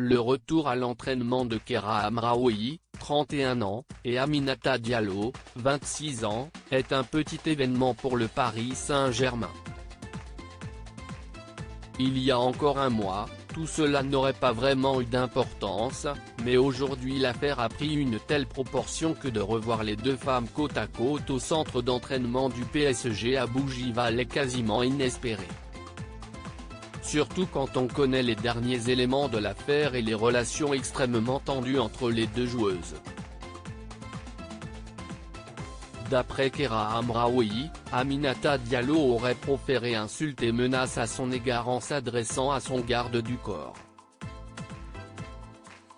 Le retour à l'entraînement de Kheira Hamraoui, 31 ans, et Aminata Diallo, 26 ans, est un petit événement pour le Paris Saint-Germain. Il y a encore un mois, tout cela n'aurait pas vraiment eu d'importance, mais aujourd'hui l'affaire a pris une telle proportion que de revoir les deux femmes côte à côte au centre d'entraînement du PSG à Bougival est quasiment inespéré. Surtout quand on connaît les derniers éléments de l'affaire et les relations extrêmement tendues entre les deux joueuses. D'après Kheira Hamraoui, Aminata Diallo aurait proféré insultes et menaces à son égard en s'adressant à son garde du corps.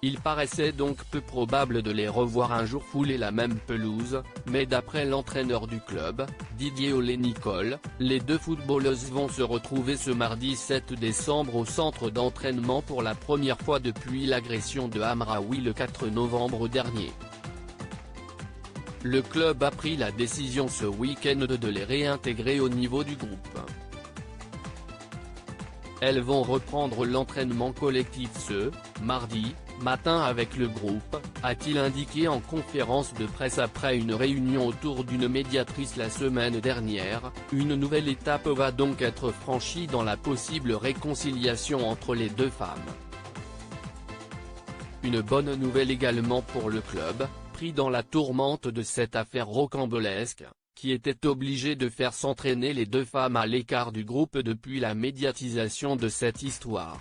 Il paraissait donc peu probable de les revoir un jour fouler la même pelouse, mais d'après l'entraîneur du club, Didier Ollé-Nicole, les deux footballeuses vont se retrouver ce mardi 7 décembre au centre d'entraînement pour la première fois depuis l'agression de Hamraoui le 4 novembre dernier. Le club a pris la décision ce week-end de les réintégrer au niveau du groupe. Elles vont reprendre l'entraînement collectif ce mardi matin avec le groupe, a-t-il indiqué en conférence de presse après une réunion autour d'une médiatrice la semaine dernière. Une nouvelle étape va donc être franchie dans la possible réconciliation entre les deux femmes. Une bonne nouvelle également pour le club, pris dans la tourmente de cette affaire rocambolesque, qui était obligé de faire s'entraîner les deux femmes à l'écart du groupe depuis la médiatisation de cette histoire.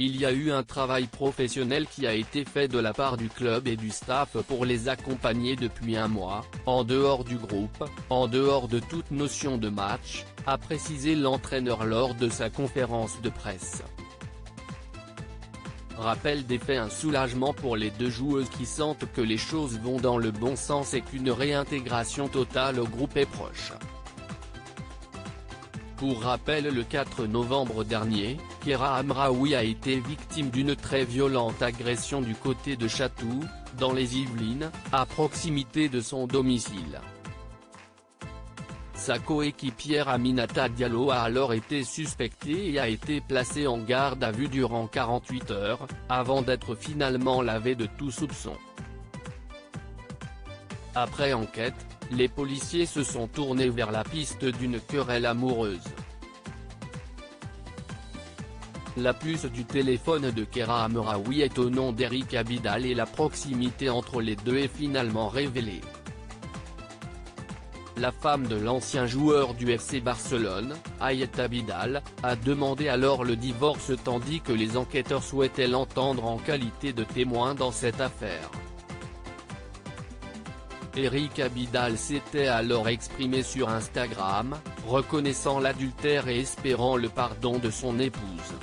Il y a eu un travail professionnel qui a été fait de la part du club et du staff pour les accompagner depuis un mois, en dehors du groupe, en dehors de toute notion de match, a précisé l'entraîneur lors de sa conférence de presse. Rappel des faits, un soulagement pour les deux joueuses qui sentent que les choses vont dans le bon sens et qu'une réintégration totale au groupe est proche. Pour rappel, le 4 novembre dernier, Kheira Hamraoui a été victime d'une très violente agression du côté de Chatou, dans les Yvelines, à proximité de son domicile. Sa coéquipière Aminata Diallo a alors été suspectée et a été placée en garde à vue durant 48 heures, avant d'être finalement lavée de tout soupçon. Après enquête, les policiers se sont tournés vers la piste d'une querelle amoureuse. La puce du téléphone de Kheira Hamraoui est au nom d'Eric Abidal et la proximité entre les deux est finalement révélée. La femme de l'ancien joueur du FC Barcelone, Hayat Abidal, a demandé alors le divorce tandis que les enquêteurs souhaitaient l'entendre en qualité de témoin dans cette affaire. Eric Abidal s'était alors exprimé sur Instagram, reconnaissant l'adultère et espérant le pardon de son épouse.